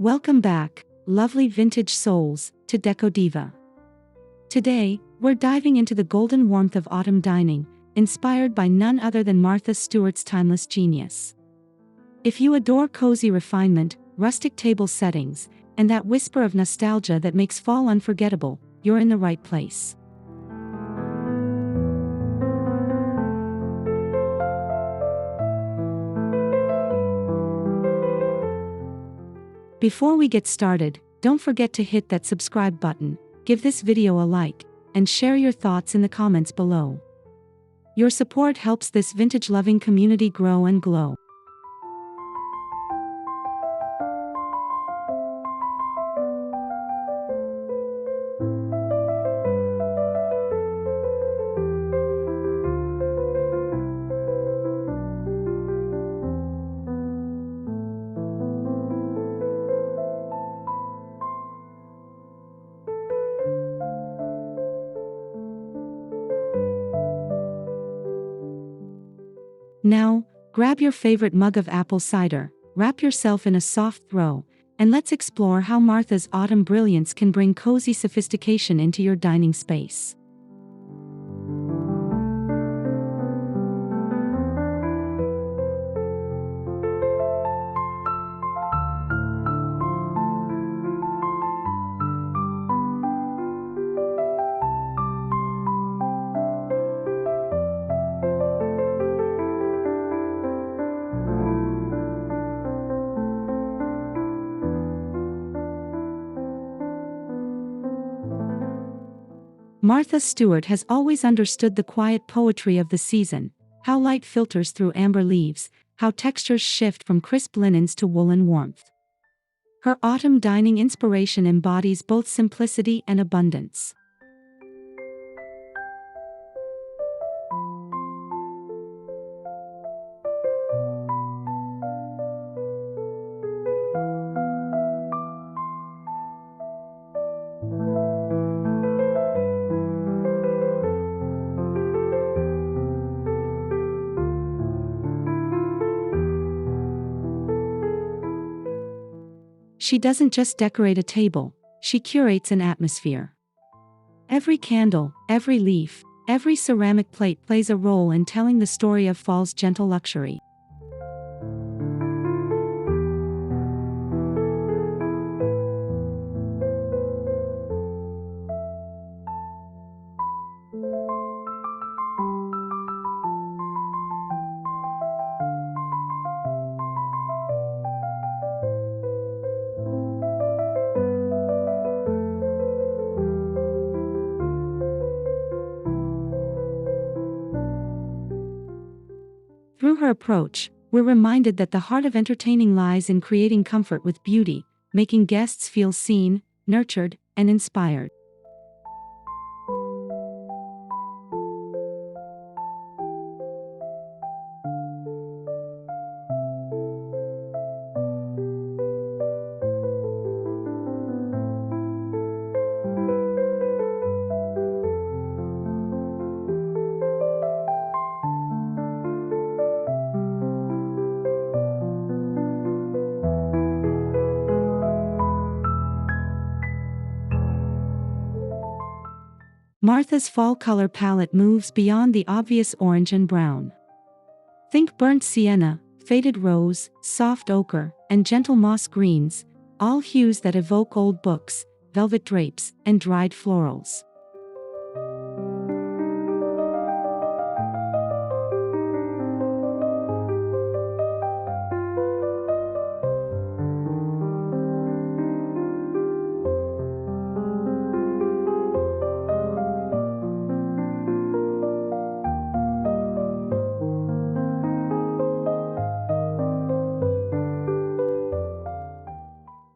Welcome back, lovely vintage souls, to Decodiva. Today, we're diving into the golden warmth of autumn dining, inspired by none other than Martha Stewart's timeless genius. If you adore cozy refinement, rustic table settings, and that whisper of nostalgia that makes fall unforgettable, you're in the right place. Before we get started, don't forget to hit that subscribe button, give this video a like, and share your thoughts in the comments below. Your support helps this vintage-loving community grow and glow. Now, grab your favorite mug of apple cider, wrap yourself in a soft throw, and let's explore how Martha's autumn brilliance can bring cozy sophistication into your dining space. Martha Stewart has always understood the quiet poetry of the season, how light filters through amber leaves, how textures shift from crisp linens to woolen warmth. Her autumn dining inspiration embodies both simplicity and abundance. She doesn't just decorate a table, she curates an atmosphere. Every candle, every leaf, every ceramic plate plays a role in telling the story of fall's gentle luxury. Through her approach, we're reminded that the heart of entertaining lies in creating comfort with beauty, making guests feel seen, nurtured, and inspired. Martha's fall color palette moves beyond the obvious orange and brown. Think burnt sienna, faded rose, soft ochre, and gentle moss greens, all hues that evoke old books, velvet drapes, and dried florals.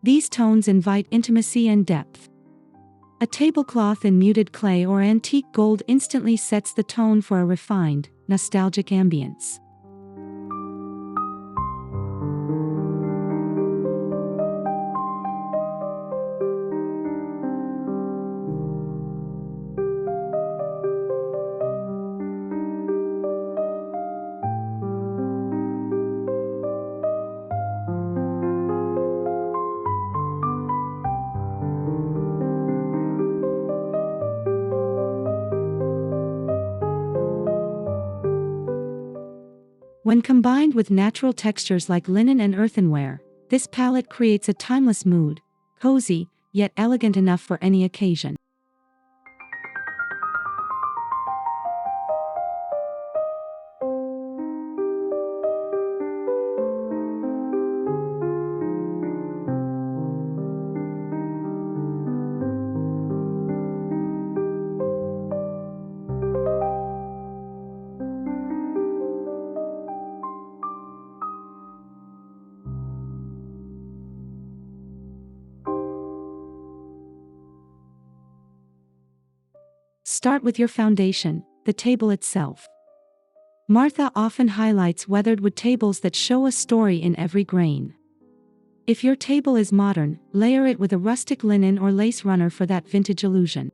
These tones invite intimacy and depth. A tablecloth in muted clay or antique gold instantly sets the tone for a refined, nostalgic ambience. When combined with natural textures like linen and earthenware, this palette creates a timeless mood, cozy, yet elegant enough for any occasion. Start with your foundation, the table itself. Martha often highlights weathered wood tables that show a story in every grain. If your table is modern, layer it with a rustic linen or lace runner for that vintage illusion.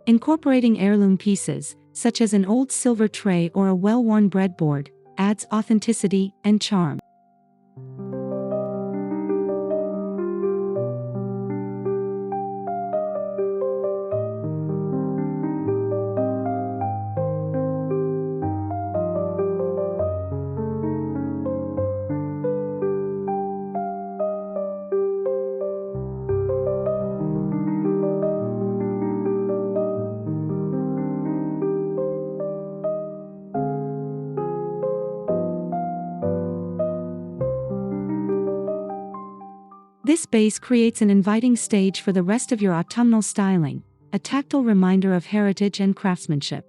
Incorporating heirloom pieces, such as an old silver tray or a well-worn breadboard, adds authenticity and charm. This base creates an inviting stage for the rest of your autumnal styling, a tactile reminder of heritage and craftsmanship.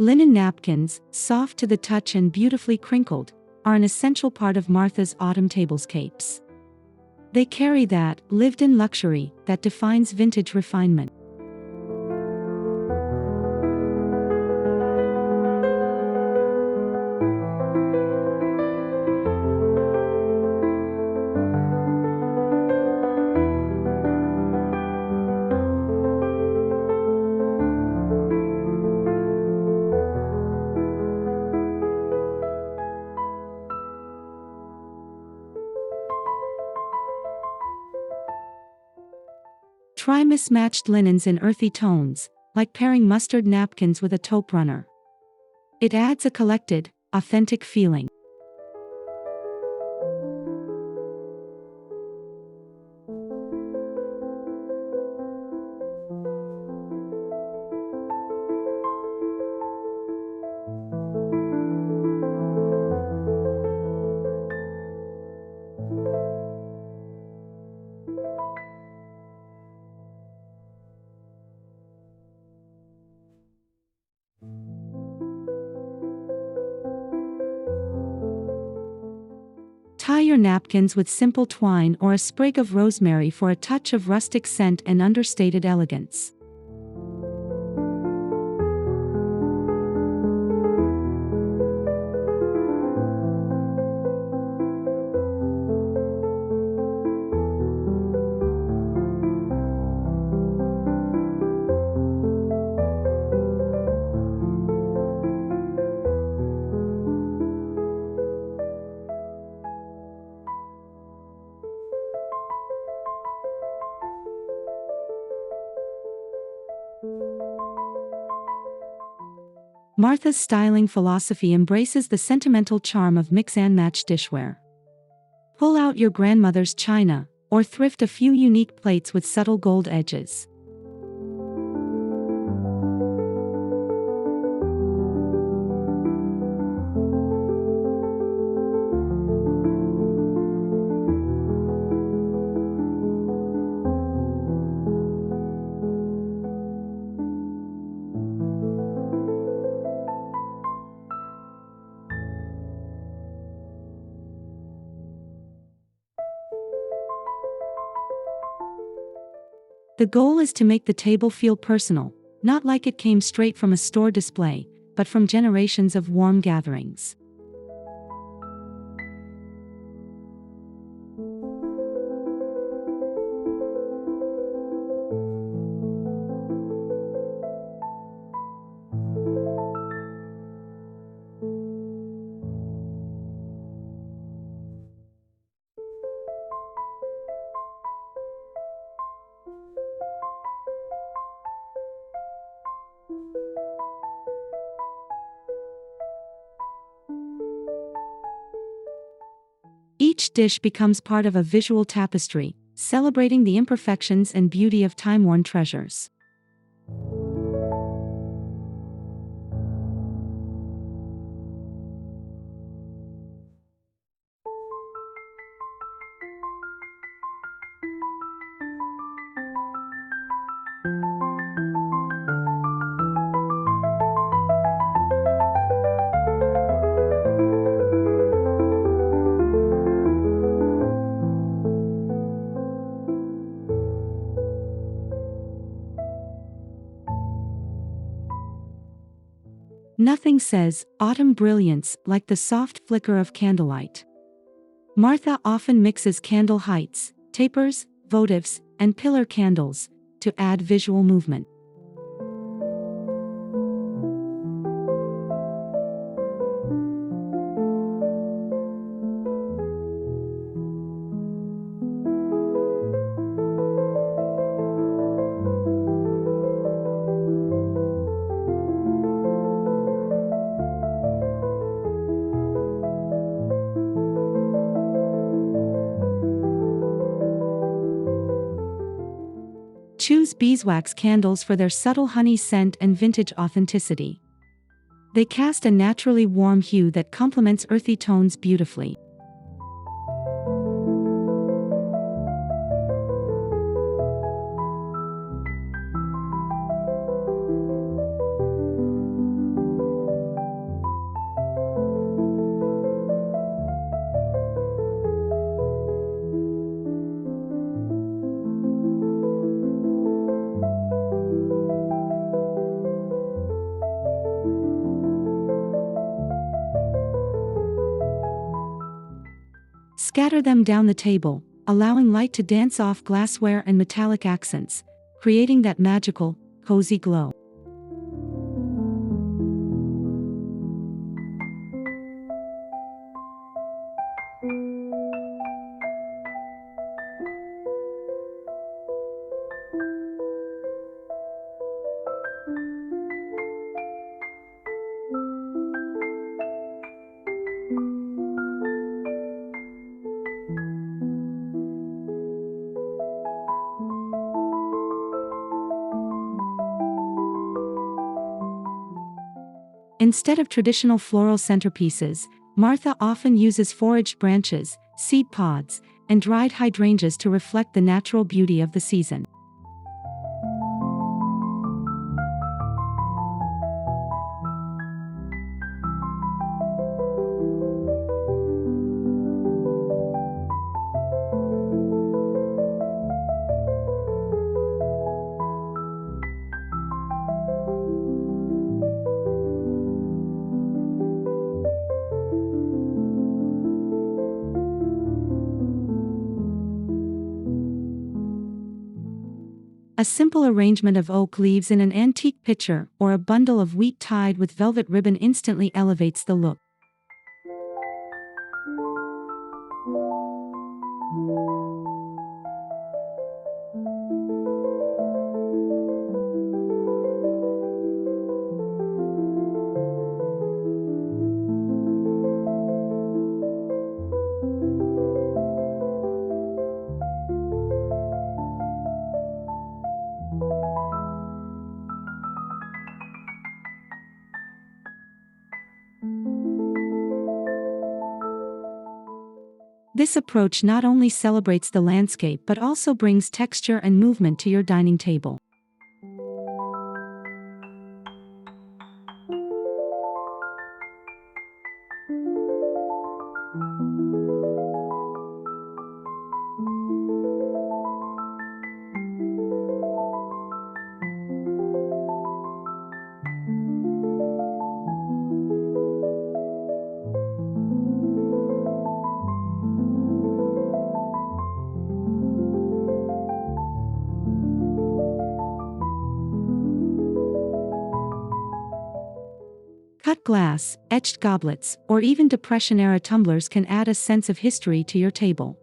Linen napkins, soft to the touch and beautifully crinkled, are an essential part of Martha's autumn tablescapes. They carry that lived-in luxury that defines vintage refinement. Try mismatched linens in earthy tones, like pairing mustard napkins with a taupe runner. It adds a collected, authentic feeling. Tie your napkins with simple twine or a sprig of rosemary for a touch of rustic scent and understated elegance. Martha's styling philosophy embraces the sentimental charm of mix-and-match dishware. Pull out your grandmother's china, or thrift a few unique plates with subtle gold edges. The goal is to make the table feel personal, not like it came straight from a store display, but from generations of warm gatherings. Each dish becomes part of a visual tapestry, celebrating the imperfections and beauty of time-worn treasures. Nothing says autumn brilliance like the soft flicker of candlelight. Martha often mixes candle heights, tapers, votives, and pillar candles to add visual movement. Choose beeswax candles for their subtle honey scent and vintage authenticity. They cast a naturally warm hue that complements earthy tones beautifully. Scatter them down the table, allowing light to dance off glassware and metallic accents, creating that magical, cozy glow. Instead of traditional floral centerpieces, Martha often uses foraged branches, seed pods, and dried hydrangeas to reflect the natural beauty of the season. A simple arrangement of oak leaves in an antique pitcher or a bundle of wheat tied with velvet ribbon instantly elevates the look. This approach not only celebrates the landscape but also brings texture and movement to your dining table. Cut glass, etched goblets, or even Depression-era tumblers can add a sense of history to your table.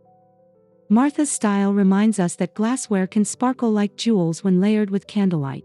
Martha's style reminds us that glassware can sparkle like jewels when layered with candlelight.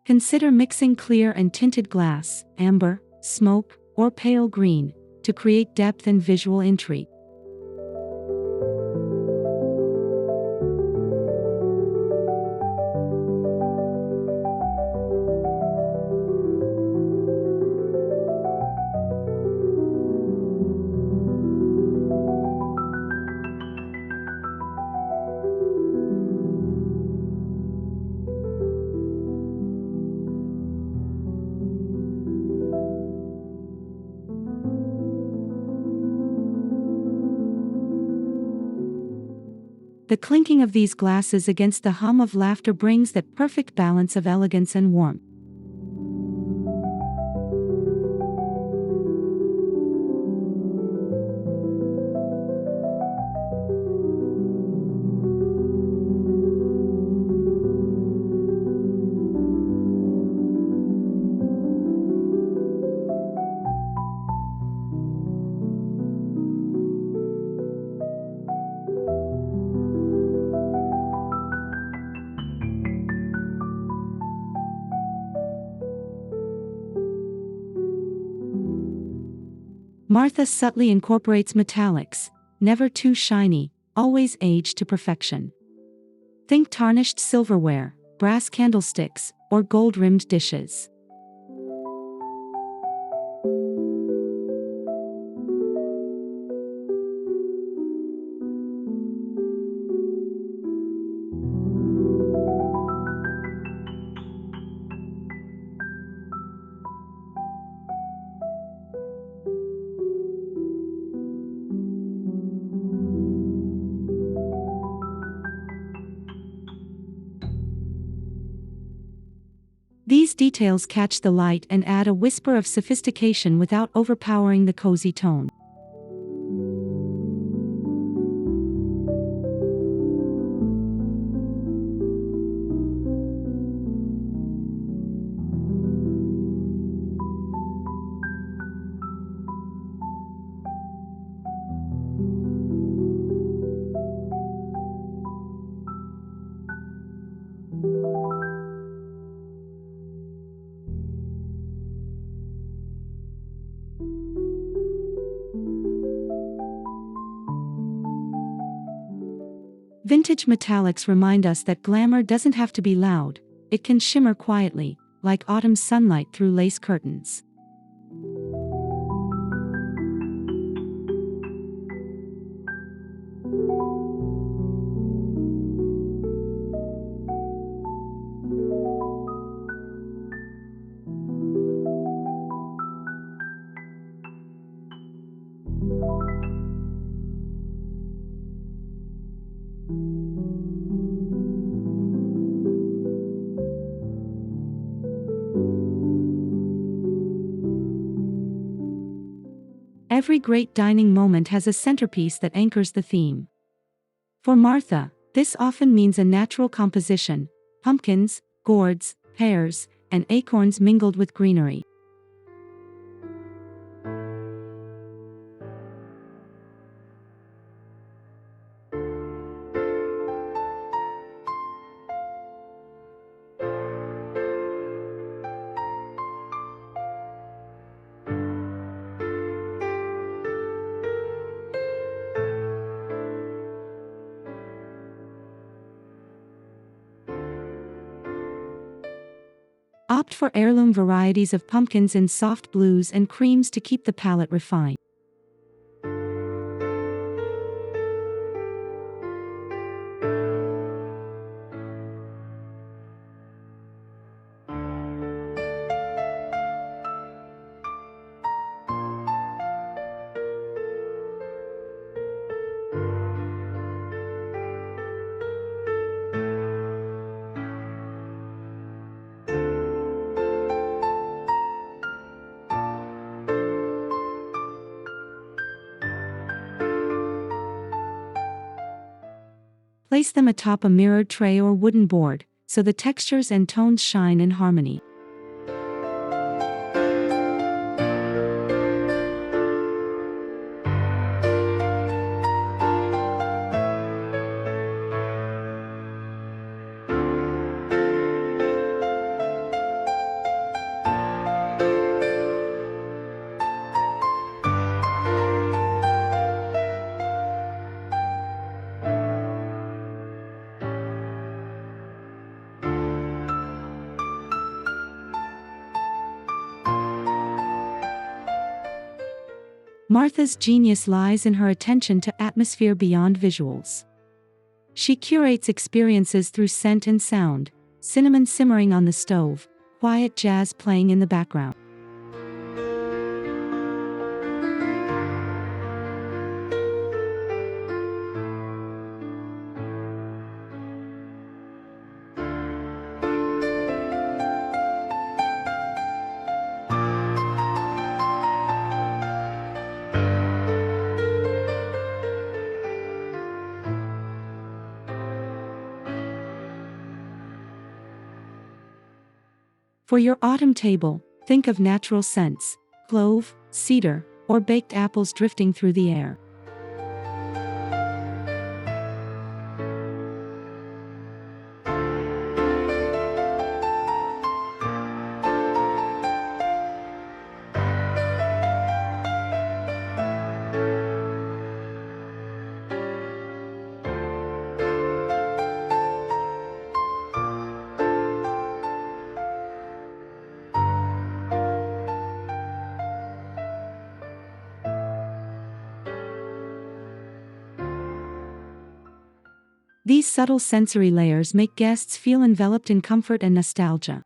Consider mixing clear and tinted glass, amber, smoke, or pale green, to create depth and visual intrigue. The clinking of these glasses against the hum of laughter brings that perfect balance of elegance and warmth. Martha subtly incorporates metallics, never too shiny, always aged to perfection. Think tarnished silverware, brass candlesticks, or gold-rimmed dishes. These details catch the light and add a whisper of sophistication without overpowering the cozy tone. Vintage metallics remind us that glamour doesn't have to be loud, it can shimmer quietly, like autumn sunlight through lace curtains. Every great dining moment has a centerpiece that anchors the theme. For Martha, this often means a natural composition: pumpkins, gourds, pears, and acorns mingled with greenery. Opt for heirloom varieties of pumpkins in soft blues and creams to keep the palette refined. Place them atop a mirrored tray or wooden board, so the textures and tones shine in harmony. Martha's genius lies in her attention to atmosphere beyond visuals. She curates experiences through scent and sound, cinnamon simmering on the stove, quiet jazz playing in the background. For your autumn table, think of natural scents, clove, cedar, or baked apples drifting through the air. These subtle sensory layers make guests feel enveloped in comfort and nostalgia.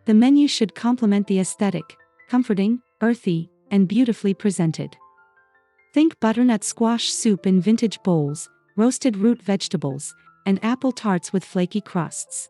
The menu should complement the aesthetic, comforting, earthy, and beautifully presented. Think butternut squash soup in vintage bowls, roasted root vegetables, and apple tarts with flaky crusts.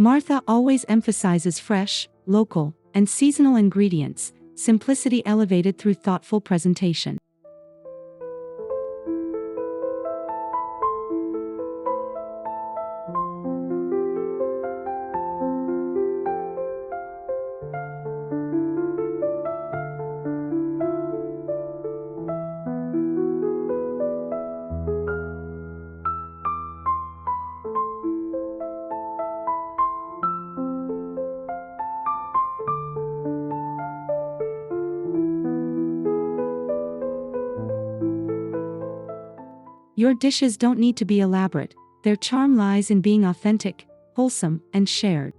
Martha always emphasizes fresh, local, and seasonal ingredients, simplicity elevated through thoughtful presentation. Your dishes don't need to be elaborate, their charm lies in being authentic, wholesome, and shared.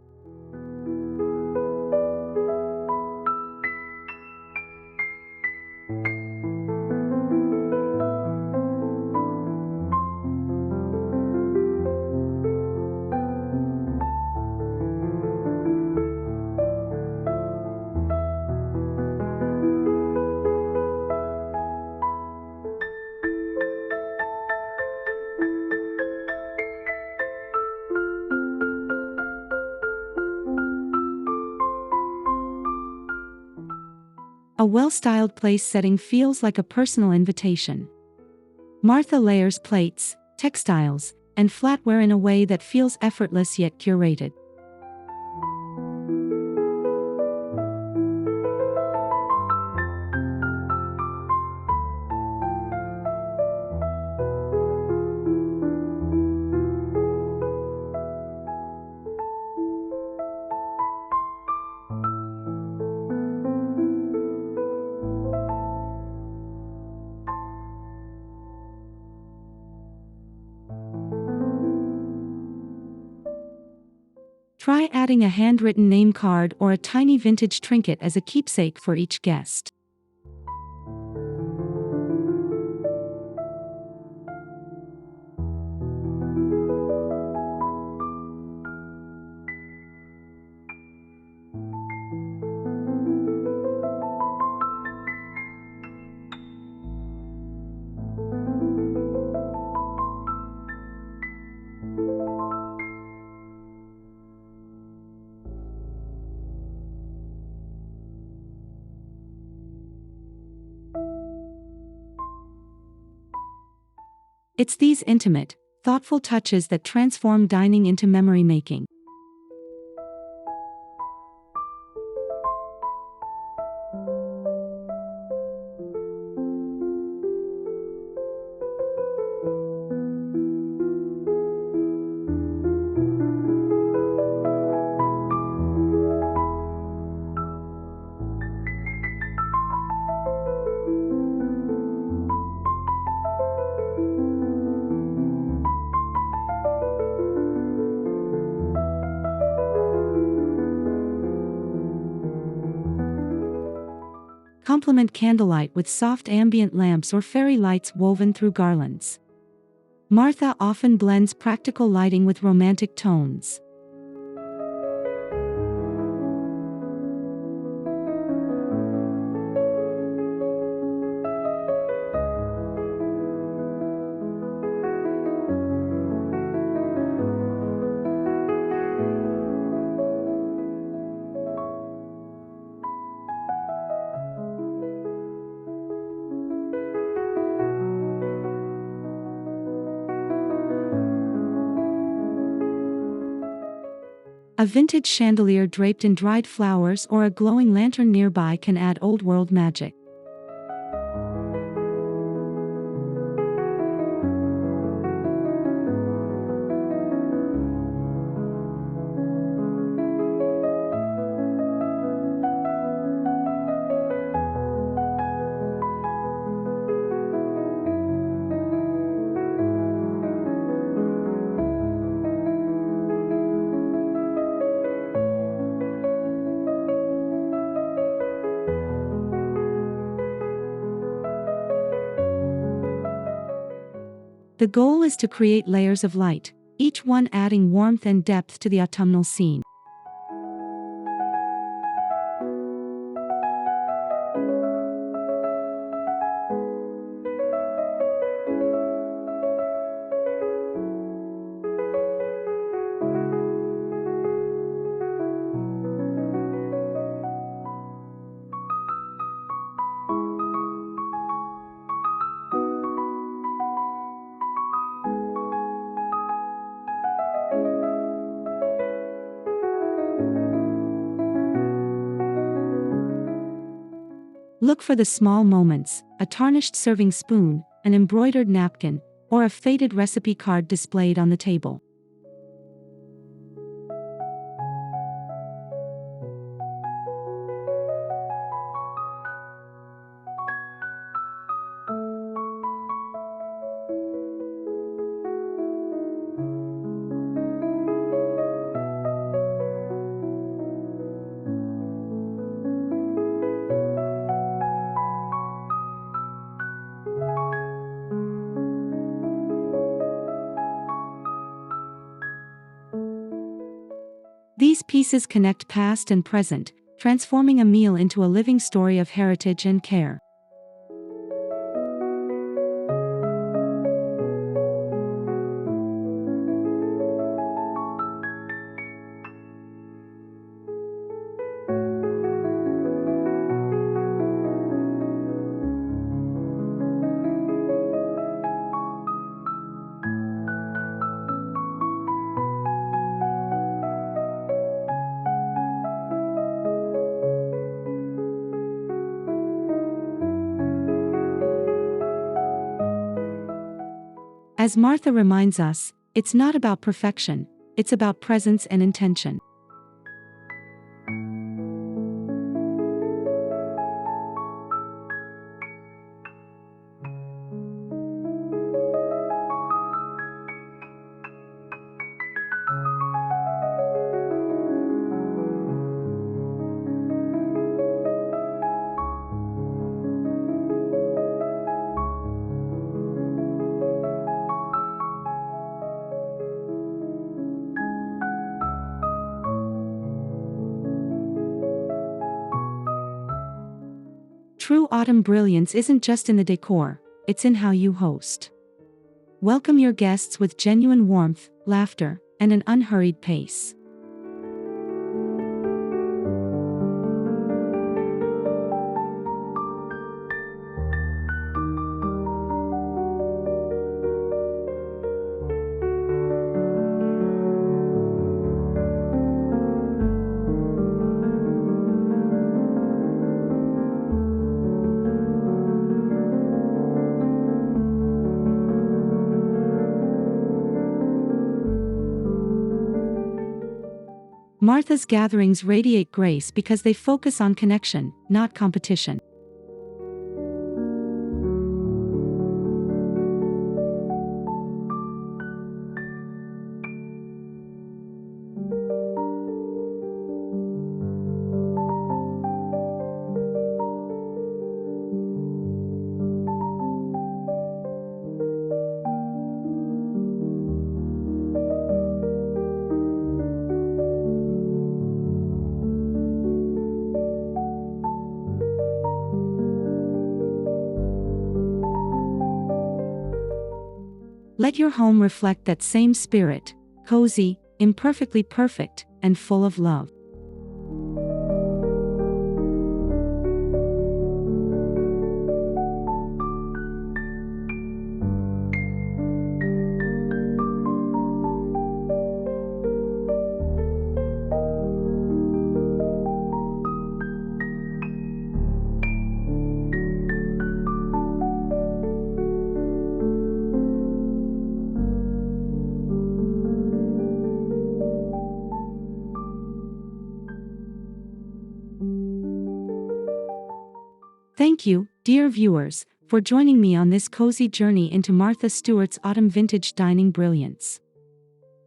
A well-styled place setting feels like a personal invitation. Martha layers plates, textiles, and flatware in a way that feels effortless yet curated. Try adding a handwritten name card or a tiny vintage trinket as a keepsake for each guest. It's these intimate, thoughtful touches that transform dining into memory making. Complement candlelight with soft ambient lamps or fairy lights woven through garlands. Martha often blends practical lighting with romantic tones. A vintage chandelier draped in dried flowers or a glowing lantern nearby can add old-world magic. The goal is to create layers of light, each one adding warmth and depth to the autumnal scene. Look for the small moments: a tarnished serving spoon, an embroidered napkin, or a faded recipe card displayed on the table. These pieces connect past and present, transforming a meal into a living story of heritage and care. As Martha reminds us, it's not about perfection, it's about presence and intention. True autumn brilliance isn't just in the decor, it's in how you host. Welcome your guests with genuine warmth, laughter, and an unhurried pace. Martha's gatherings radiate grace because they focus on connection, not competition. Let your home reflect that same spirit, cozy, imperfectly perfect, and full of love. Thank you, dear viewers, for joining me on this cozy journey into Martha Stewart's autumn vintage dining brilliance.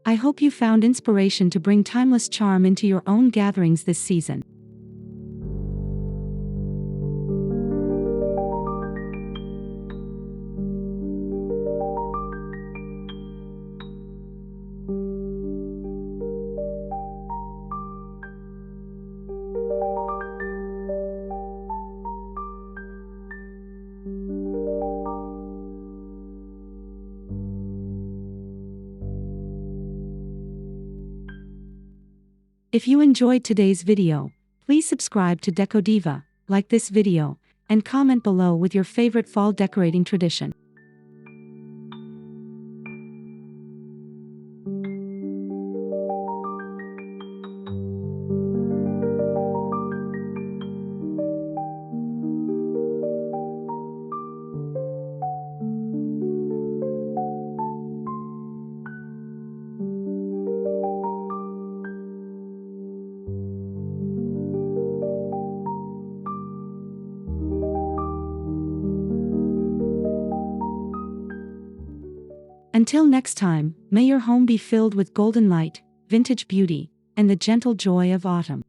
I hope you found inspiration to bring timeless charm into your own gatherings this season. If you enjoyed today's video, please subscribe to Decodiva, like this video, and comment below with your favorite fall decorating tradition. Until next time, may your home be filled with golden light, vintage beauty, and the gentle joy of autumn.